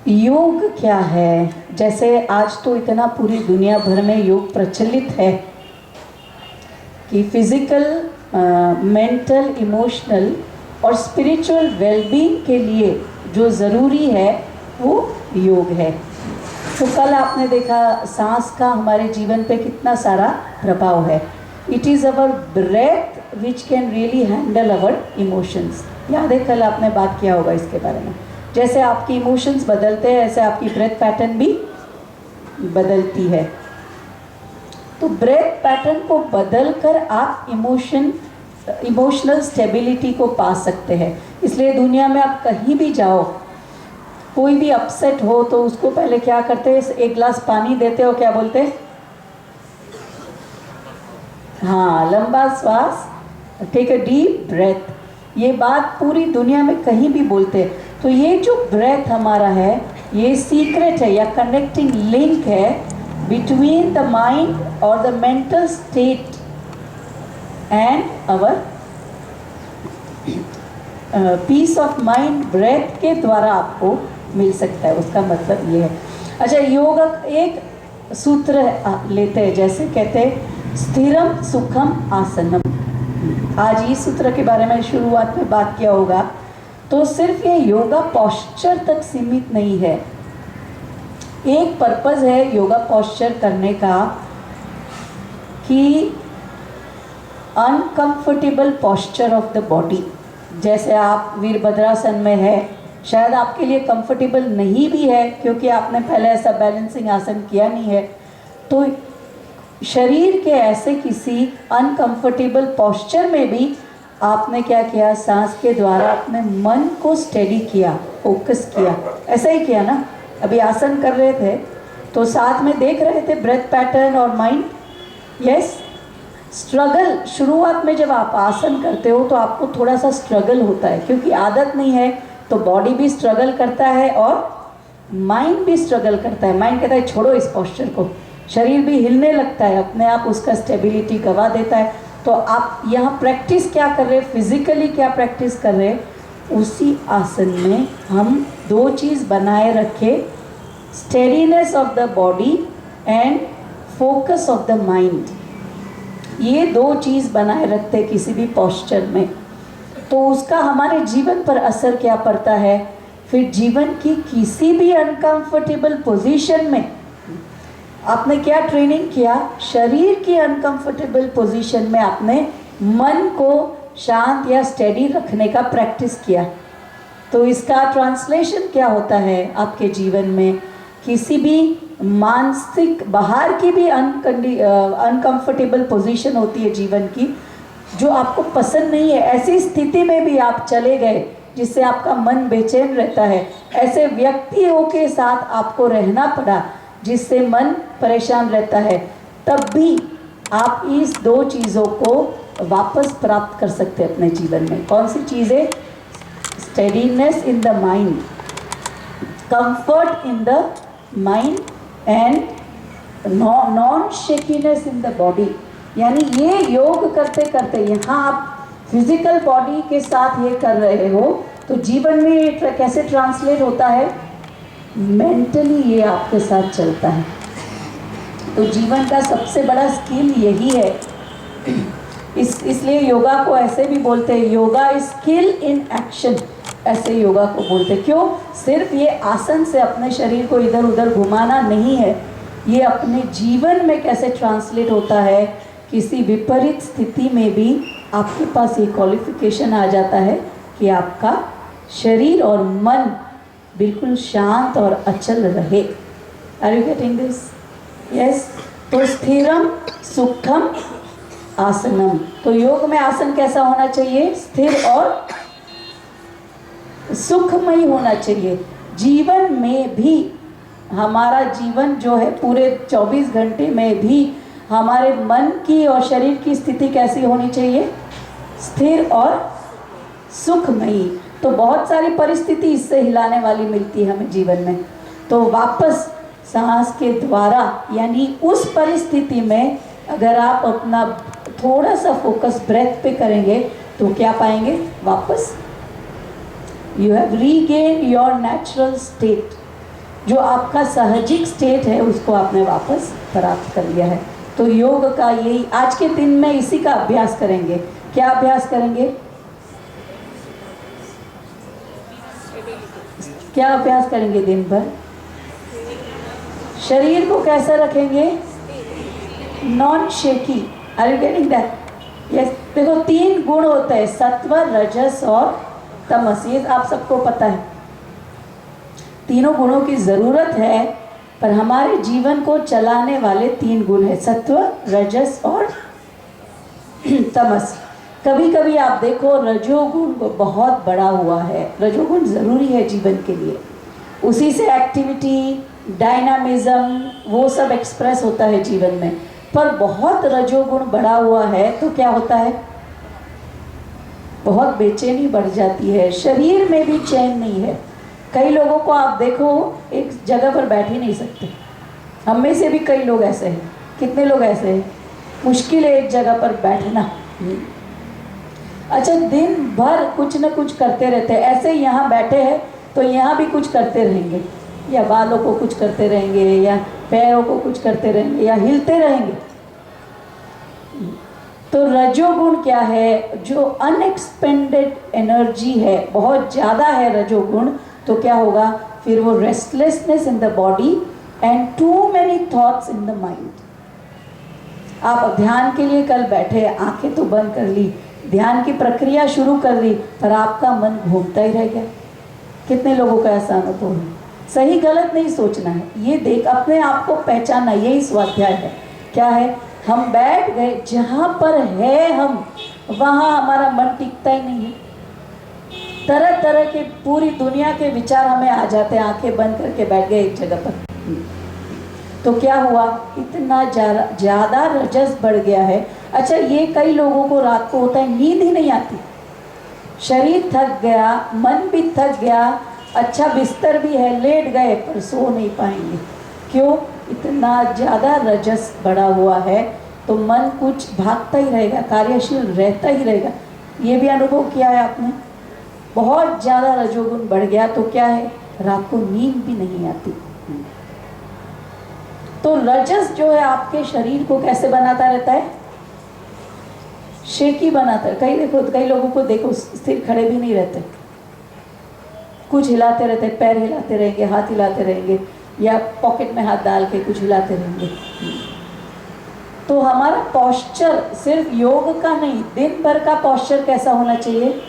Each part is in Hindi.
योग क्या है? जैसे आज तो इतना पूरी दुनिया भर में योग प्रचलित है कि फिजिकल, मेंटल, इमोशनल और स्पिरिचुअल वेलबींग के लिए जो ज़रूरी है वो योग है। तो कल आपने देखा सांस का हमारे जीवन पे कितना सारा प्रभाव है। It is our breath which can really handle our emotions. याद है कल आपने बात किया होगा इसके बारे में। जैसे आपकी इमोशंस बदलते हैं ऐसे आपकी ब्रेथ पैटर्न भी बदलती है। तो ब्रेथ पैटर्न को बदलकर आप इमोशनल स्टेबिलिटी को पा सकते हैं। इसलिए दुनिया में आप कहीं भी जाओ, कोई भी अपसेट हो तो उसको पहले क्या करते हैं? एक गिलास पानी देते हो, क्या बोलते हैं? हाँ, लंबा श्वास, टेक अ डीप ब्रेथ। ये बात पूरी दुनिया में कहीं भी बोलते हैं। तो ये जो ब्रेथ हमारा है ये सीक्रेट है या कनेक्टिंग लिंक है बिटवीन द माइंड और the mental state and our peace of mind. Breath के द्वारा आपको मिल सकता है, उसका मतलब ये है। अच्छा, योग एक सूत्र लेते हैं, जैसे कहते हैं स्थिरम सुखम आसनम। आज इस सूत्र के बारे में शुरुआत में बात किया होगा। तो सिर्फ ये योगा पोस्चर तक सीमित नहीं है। एक पर्पस है योगा पोस्चर करने का कि uncomfortable posture of the body. जैसे आप वीरभद्रासन में है, शायद आपके लिए कंफर्टेबल नहीं भी है क्योंकि आपने पहले ऐसा बैलेंसिंग आसन किया नहीं है। तो शरीर के ऐसे किसी अनकंफर्टेबल पोस्चर में भी आपने क्या किया? सांस के द्वारा अपने मन को स्टेडी किया, फोकस किया। ऐसा ही किया ना? अभी आसन कर रहे थे तो साथ में देख रहे थे ब्रेथ पैटर्न और माइंड। यस, स्ट्रगल शुरुआत में जब आप आसन करते हो तो आपको थोड़ा सा स्ट्रगल होता है क्योंकि आदत नहीं है। तो बॉडी भी स्ट्रगल करता है और माइंड भी स्ट्रगल करता है। माइंड कहता है छोड़ो इस पोस्चर को। शरीर भी हिलने लगता है, अपने आप उसका स्टेबिलिटी गवा देता है। तो आप यहाँ प्रैक्टिस क्या कर रहे हैं? फिजिकली क्या प्रैक्टिस कर रहे हैं? उसी आसन में हम दो चीज़ बनाए रखे, steadiness of the body and focus of the mind. ये दो चीज़ बनाए रखते किसी भी पोस्चर में, तो उसका हमारे जीवन पर असर क्या पड़ता है? फिर जीवन की किसी भी अनकंफर्टेबल पोजीशन में आपने क्या ट्रेनिंग किया? शरीर की अनकंफर्टेबल पोजीशन में आपने मन को शांत या स्टेडी रखने का प्रैक्टिस किया। तो इसका ट्रांसलेशन क्या होता है आपके जीवन में? किसी भी मानसिक बाहर की भी अनकंफर्टेबल पोजीशन होती है जीवन की जो आपको पसंद नहीं है, ऐसी स्थिति में भी आप चले गए जिससे आपका मन बेचैन रहता है, ऐसे व्यक्तियों के साथ आपको रहना पड़ा जिससे मन परेशान रहता है, तब भी आप इस दो चीज़ों को वापस प्राप्त कर सकते हैं अपने जीवन में। कौन सी चीज़ें? Steadiness in the mind, comfort in the mind and non shakiness in the body. यानी ये योग करते करते यहाँ आप फिजिकल बॉडी के साथ ये कर रहे हो तो जीवन में ये कैसे ट्रांसलेट होता है? मेंटली ये आपके साथ चलता है। तो जीवन का सबसे बड़ा स्किल यही है। इसलिए योगा को ऐसे भी बोलते हैं, yoga is skill in action. ऐसे योगा को बोलते हैं। क्यों? सिर्फ ये आसन से अपने शरीर को इधर उधर घुमाना नहीं है, ये अपने जीवन में कैसे ट्रांसलेट होता है। किसी विपरीत स्थिति में भी आपके पास ये क्वालिफिकेशन आ जाता है कि आपका शरीर और मन बिल्कुल शांत और अचल रहे। Are you getting this? Yes. तो स्थिरम सुखम आसनम। तो योग में आसन कैसा होना चाहिए? स्थिर और सुखमय होना चाहिए। जीवन में भी हमारा जीवन जो है पूरे 24 घंटे में भी हमारे मन की और शरीर की स्थिति कैसी होनी चाहिए? स्थिर और सुखमयी। तो बहुत सारी परिस्थिति इससे हिलाने वाली मिलती है हमें जीवन में। तो वापस सांस के द्वारा यानी उस परिस्थिति में अगर आप अपना थोड़ा सा फोकस ब्रेथ पे करेंगे तो क्या पाएंगे? वापस you have regain your natural state. जो आपका साहजिक स्टेट है उसको आपने वापस प्राप्त कर लिया है। तो योग का यही आज के दिन में इसी का अभ्यास करेंगे। क्या अभ्यास करेंगे? क्या अभ्यास करेंगे दिन भर? शरीर को कैसे रखेंगे? Non shaky. Are you getting that? Yes. देखो 3 गुण होते हैं, सत्व, रजस और तमस। ये आप सबको पता है। तीनों गुणों की जरूरत है, पर हमारे जीवन को चलाने वाले 3 गुण है, सत्व, रजस और तमस। कभी कभी आप देखो रजोगुण बहुत बड़ा हुआ है। रजोगुण जरूरी है जीवन के लिए, उसी से एक्टिविटी, डायनामिज्म वो सब एक्सप्रेस होता है जीवन में। पर बहुत रजोगुण बढ़ा हुआ है तो क्या होता है? बहुत बेचैनी बढ़ जाती है, शरीर में भी चैन नहीं है। कई लोगों को आप देखो एक जगह पर बैठ ही नहीं सकते। हम में से भी कई लोग ऐसे हैं। कितने लोग ऐसे हैं? मुश्किल है एक जगह पर बैठना। अच्छा, दिन भर कुछ न कुछ करते रहते हैं। ऐसे यहाँ बैठे हैं तो यहाँ भी कुछ करते रहेंगे, या बालों को कुछ करते रहेंगे, या पैरों को कुछ करते रहेंगे, या हिलते रहेंगे। तो रजोगुण क्या है? जो अनएक्सपेंडेड एनर्जी है, बहुत ज़्यादा है रजोगुण, तो क्या होगा फिर? वो restlessness in the body and too many thoughts in the mind. आप ध्यान के लिए कल बैठे, आंखें तो बंद कर ली, ध्यान की प्रक्रिया शुरू कर ली, पर आपका मन घूमता ही रह गया। कितने लोगों का ऐसा अनुभव है? सही गलत नहीं सोचना है, ये देख अपने आप को पहचानना, यही स्वाध्याय है। क्या है? हम बैठ गए, जहाँ पर है हम वहाँ हमारा मन टिकता ही नहीं है। तरह तरह के पूरी दुनिया के विचार हमें आ जाते हैं, आंखें बंद करके बैठ गए एक जगह पर। तो क्या हुआ? इतना ज़्यादा रजस बढ़ गया है। अच्छा, ये कई लोगों को रात को होता है, नींद ही नहीं आती, शरीर थक गया, मन भी थक गया, अच्छा बिस्तर भी है, लेट गए पर सो नहीं पाएंगे। क्यों? इतना ज़्यादा रजस बढ़ा हुआ है। तो मन कुछ भागता ही रहेगा, कार्यशील रहता ही रहेगा। ये भी अनुभव किया है आपने? बहुत ज़्यादा रजोगुण बढ़ गया तो क्या है? रात को नींद भी नहीं आती। तो रजस जो है आपके शरीर को कैसे बनाता रहता है? शेकी बनाता है। कई लोगों को देखो स्थिर खड़े भी नहीं रहते, कुछ हिलाते रहते, पैर हिलाते रहेंगे, हाथ हिलाते रहेंगे, या पॉकेट में हाथ डाल के कुछ हिलाते रहेंगे। तो हमारा पोस्चर सिर्फ योग का नहीं, दिन भर का पोस्चर कैसा होना चाहिए?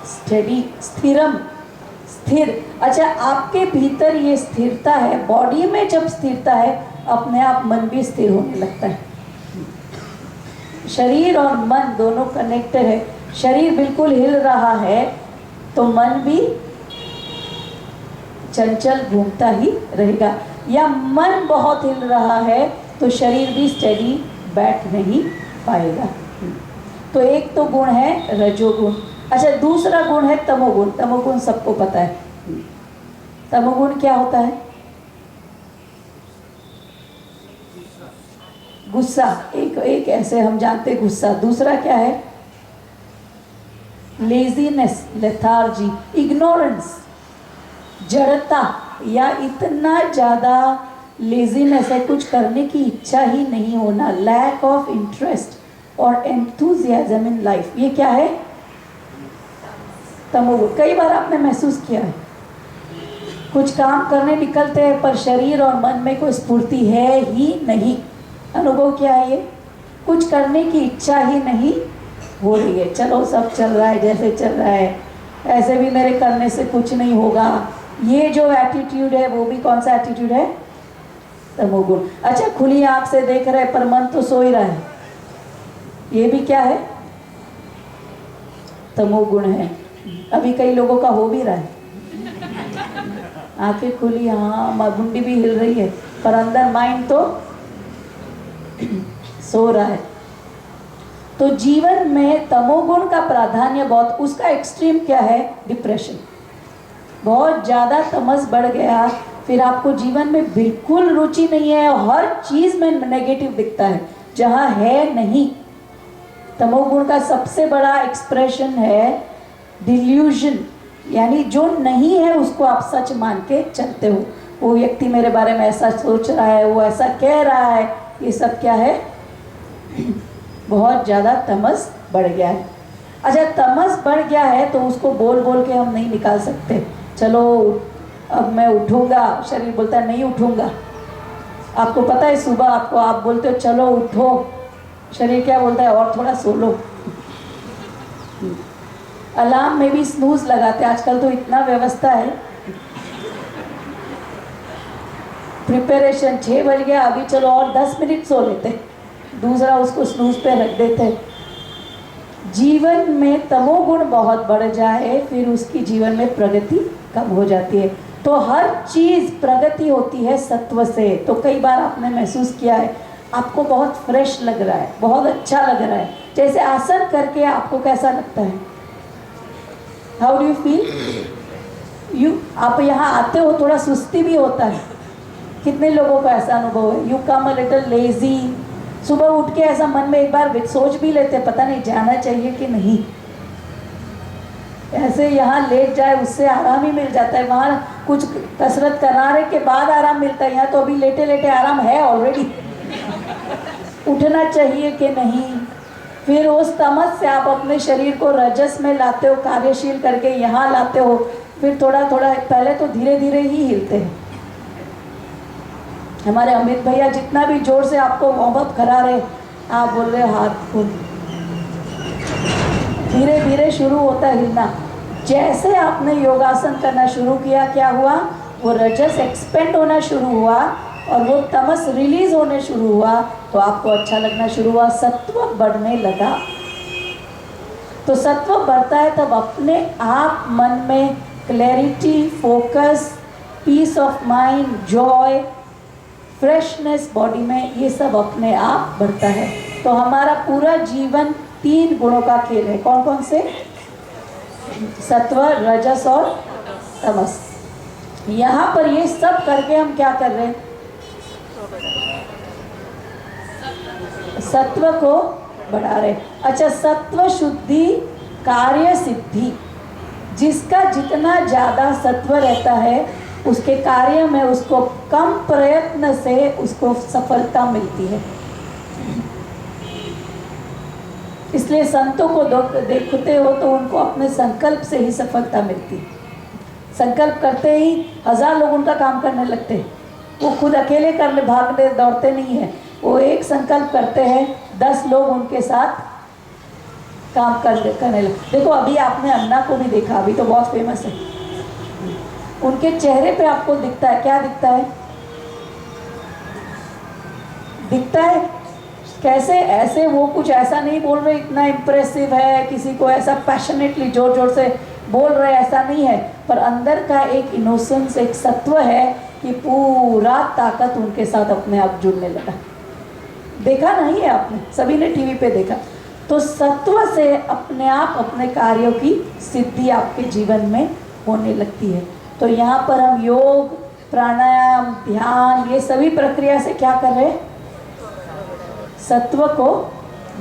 स्टेडी, स्थिरम, स्थिर। अच्छा, आपके भीतर ये स्थिरता है, बॉडी में जब स्थिरता है अपने आप मन भी स्थिर होने लगता है। शरीर और मन दोनों कनेक्टेड है। शरीर बिल्कुल हिल रहा है तो मन भी चंचल घूमता ही रहेगा, या मन बहुत हिल रहा है तो शरीर भी स्टेडी बैठ नहीं पाएगा। तो एक तो गुण है रजोगुण। अच्छा, दूसरा गुण है तमोगुण। तमोगुण सबको पता है। तमोगुण क्या होता है? गुस्सा। एक ऐसे हम जानते हैं गुस्सा। दूसरा क्या है? लेजीनेस, लेथार्जी, इग्नोरेंस, जड़ता, या इतना ज़्यादा लेजीनेस है, कुछ करने की इच्छा ही नहीं होना, लैक ऑफ इंटरेस्ट और एंथुजियाज्म इन लाइफ। ये क्या है? तमोगुण। कई बार आपने महसूस किया है, कुछ काम करने निकलते हैं पर शरीर और मन में कोई स्फूर्ति है ही नहीं। अनुभव क्या है ये? कुछ करने की इच्छा ही नहीं हो रही है। चलो सब चल रहा है जैसे चल रहा है, ऐसे भी मेरे करने से कुछ नहीं होगा। ये जो एटीट्यूड है वो भी कौन सा एटीट्यूड है? तमोगुण। अच्छा, खुली आंख से देख रहे पर मन तो सो ही रहा है, ये भी क्या है? तमोगुण है। अभी कई लोगों का हो भी रहा है, आंखें खुली, हाँ मुंडी भी हिल रही है, पर अंदर माइंड तो सो रहा है। तो जीवन में तमोगुण का प्राधान्य बहुत, उसका एक्सट्रीम क्या है? डिप्रेशन। बहुत ज़्यादा तमस बढ़ गया, फिर आपको जीवन में बिल्कुल रुचि नहीं है, हर चीज़ में नेगेटिव दिखता है जहाँ है नहीं। तमोगुण का सबसे बड़ा एक्सप्रेशन है डिल्यूजन, यानी जो नहीं है उसको आप सच मान के चलते हो। वो व्यक्ति मेरे बारे में ऐसा सोच रहा है, वो ऐसा कह रहा है, ये सब क्या है? बहुत ज़्यादा तमस बढ़ गया है। अच्छा, तमस बढ़ गया है तो उसको बोल बोल के हम नहीं निकाल सकते। चलो अब मैं उठूँगा, शरीर बोलता है नहीं उठूँगा। आपको पता है सुबह आपको आप बोलते हो चलो उठो, शरीर क्या बोलता है? और थोड़ा सो लो। अलार्म में भी स्नूज लगाते, आजकल तो इतना व्यवस्था है। प्रिपरेशन 6 बज गया, अभी चलो और 10 मिनट सो लेते, दूसरा उसको स्नूज पे रख देते। जीवन में तमोगुण बहुत बढ़ जाए फिर उसकी जीवन में प्रगति कम हो जाती है। तो हर चीज़ प्रगति होती है सत्व से। तो कई बार आपने महसूस किया है आपको बहुत फ्रेश लग रहा है, बहुत अच्छा लग रहा है, जैसे आसन करके आपको कैसा लगता है? How do you feel? आप यहाँ आते हो थोड़ा सुस्ती भी होता है, कितने लोगों का ऐसा अनुभव है? You come a little lazy, सुबह उठ के ऐसा मन में एक बार सोच भी लेते पता नहीं जाना चाहिए कि नहीं, ऐसे यहाँ लेट जाए उससे आराम ही मिल जाता है। वहाँ कुछ कसरत कराने के बाद आराम मिलता है, यहाँ तो अभी लेटे लेटे आराम है ऑलरेडी। उठना चाहिए कि नहीं? फिर उस तमस से आप अपने शरीर को रजस में लाते हो, कार्यशील करके यहाँ लाते हो। फिर थोड़ा थोड़ा, पहले तो धीरे धीरे ही हिलते हैं। हमारे अमित भैया जितना भी जोर से आपको वार्म अप करा रहे, आप बोल रहे हाथ को, धीरे धीरे शुरू होता है हिलना। जैसे आपने योगासन करना शुरू किया, क्या हुआ? वो रजस एक्सपेंड होना शुरू हुआ और वो तमस रिलीज होने शुरू हुआ, तो आपको अच्छा लगना शुरू हुआ, सत्व बढ़ने लगा। तो सत्व बढ़ता है तब अपने आप मन में clarity, focus, peace of mind, joy, freshness body में, ये सब अपने आप बढ़ता है। तो हमारा पूरा जीवन 3 गुणों का खेल है। कौन कौन से? सत्व, रजस और तमस। यहाँ पर ये सब करके हम क्या कर रहे हैं? सत्व को बढ़ा रहे। अच्छा, सत्व शुद्धि, कार्य सिद्धि। जिसका जितना ज़्यादा सत्व रहता है उसके कार्य में उसको कम प्रयत्न से उसको सफलता मिलती है। इसलिए संतों को देखते हो तो उनको अपने संकल्प से ही सफलता मिलती है। संकल्प करते ही 1000 लोग उनका काम करने लगते हैं। वो खुद अकेले करने भागने दौड़ते नहीं हैं, वो एक संकल्प करते हैं, 10 लोग उनके साथ काम करने लगते। देखो अभी आपने अन्ना को भी देखा, अभी तो बहुत फेमस है। उनके चेहरे पे आपको दिखता है, क्या दिखता है? दिखता है कैसे? ऐसे वो कुछ ऐसा नहीं बोल रहे इतना इम्प्रेसिव है, किसी को ऐसा पैशनेटली जोर जोर से बोल रहे ऐसा नहीं है, पर अंदर का एक इनोसेंस, एक सत्व है कि पूरा ताकत उनके साथ अपने आप जुड़ने लगा। देखा नहीं है आपने? सभी ने टीवी पे देखा। तो सत्व से अपने आप अपने कार्यों की सिद्धि आपके जीवन में होने लगती है। तो यहाँ पर हम योग, प्राणायाम, ध्यान, ये सभी प्रक्रिया से क्या कर रहे हैं? सत्व को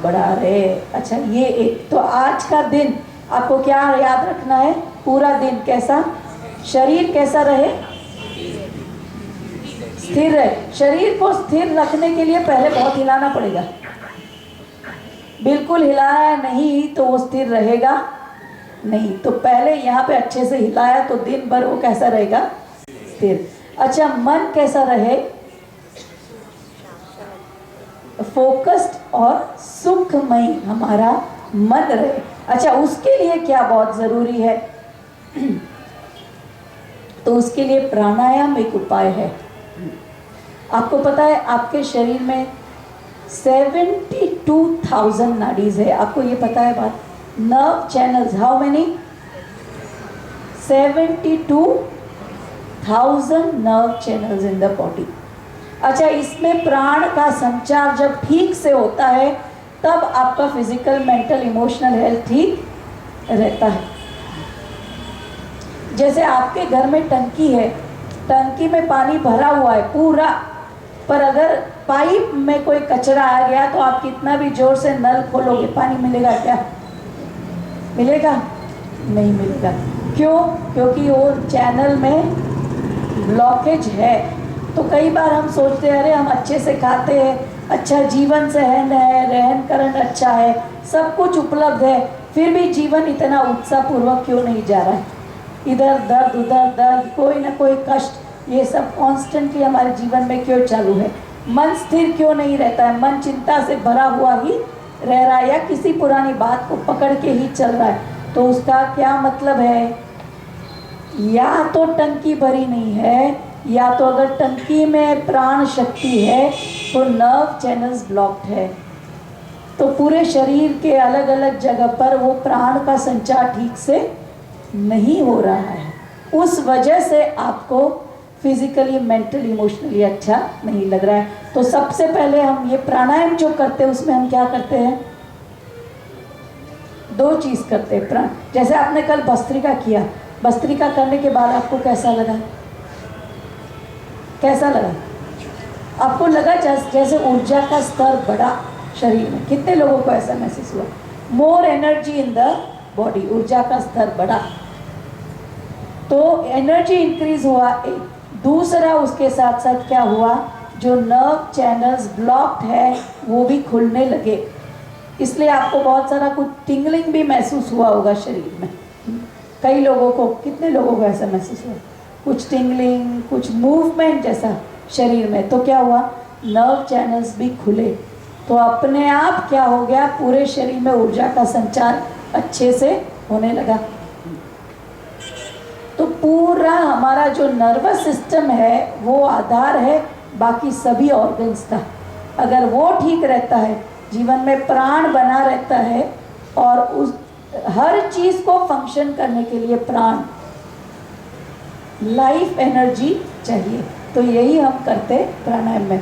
बढ़ा रहे। अच्छा, ये एक तो आज का दिन आपको क्या याद रखना है? पूरा दिन कैसा? शरीर कैसा रहे? स्थिर रहे। शरीर को स्थिर रखने के लिए पहले बहुत हिलाना पड़ेगा। बिल्कुल हिलाया नहीं तो वो स्थिर रहेगा नहीं। तो पहले यहाँ पे अच्छे से हिलाया तो दिन भर वो कैसा रहेगा? स्थिर। अच्छा, मन कैसा रहे? फोकस्ड और सुखमय हमारा मन रहे। अच्छा, उसके लिए क्या बहुत ज़रूरी है? तो उसके लिए प्राणायाम एक उपाय है। आपको पता है आपके शरीर में 72,000 नाडीज है। आपको ये पता है बात? Nerve channels, how many? 72,000 nerve channels in the body. अच्छा, इसमें प्राण का संचार जब ठीक से होता है तब आपका फिजिकल, मेंटल, इमोशनल हेल्थ ठीक रहता है। जैसे आपके घर में टंकी है, टंकी में पानी भरा हुआ है पूरा, पर अगर पाइप में कोई कचरा आ गया तो आप कितना भी जोर से नल खोलोगे, पानी मिलेगा क्या? मिलेगा? नहीं मिलेगा। क्यों? क्योंकि वो चैनल में ब्लॉकेज है। तो कई बार हम सोचते हैं अरे हम अच्छे से खाते हैं, अच्छा जीवन सहन है, रहन करण अच्छा है, सब कुछ उपलब्ध है, फिर भी जीवन इतना उत्साहपूर्वक क्यों नहीं जा रहा है? इधर दर्द उधर दर्द, कोई ना कोई कष्ट, ये सब कॉन्स्टेंटली हमारे जीवन में क्यों चालू है? मन स्थिर क्यों नहीं रहता है? मन चिंता से भरा हुआ ही रह रहा है या किसी पुरानी बात को पकड़ के ही चल रहा है। तो उसका क्या मतलब है? या तो टंकी भरी नहीं है, या तो अगर टंकी में प्राण शक्ति है तो नर्व चैनल्स ब्लॉक्ड है। तो पूरे शरीर के अलग अलग जगह पर वो प्राण का संचार ठीक से नहीं हो रहा है। उस वजह से आपको फिजिकली, मेंटली, इमोशनली अच्छा नहीं लग रहा है। तो सबसे पहले हम ये प्राणायाम जो करते हैं उसमें हम क्या करते हैं? दो चीज़ करते हैं प्राण। जैसे आपने कल भस्त्रिका किया, भस्त्रिका करने के बाद आपको कैसा लगा? कैसा लगा? आपको लगा जैसे ऊर्जा का स्तर बढ़ा शरीर में? कितने लोगों को ऐसा महसूस हुआ? More energy in the body, ऊर्जा का स्तर बढ़ा, तो एनर्जी इंक्रीज हुआ। एक दूसरा उसके साथ साथ क्या हुआ? जो नर्व चैनल्स ब्लॉक्ड है वो भी खुलने लगे। इसलिए आपको बहुत सारा कुछ टिंगलिंग भी महसूस हुआ होगा शरीर में। कई लोगों को, कितने लोगों को ऐसा महसूस हुआ? कुछ टिंगलिंग, कुछ मूवमेंट जैसा शरीर में। तो क्या हुआ? नर्व चैनल्स भी खुले, तो अपने आप क्या हो गया? पूरे शरीर में ऊर्जा का संचार अच्छे से होने लगा। तो पूरा हमारा जो नर्वस सिस्टम है वो आधार है बाकी सभी ऑर्गन्स का। अगर वो ठीक रहता है, जीवन में प्राण बना रहता है, और उस हर चीज़ को फंक्शन करने के लिए प्राण, लाइफ एनर्जी चाहिए। तो यही हम करते प्राणायाम में।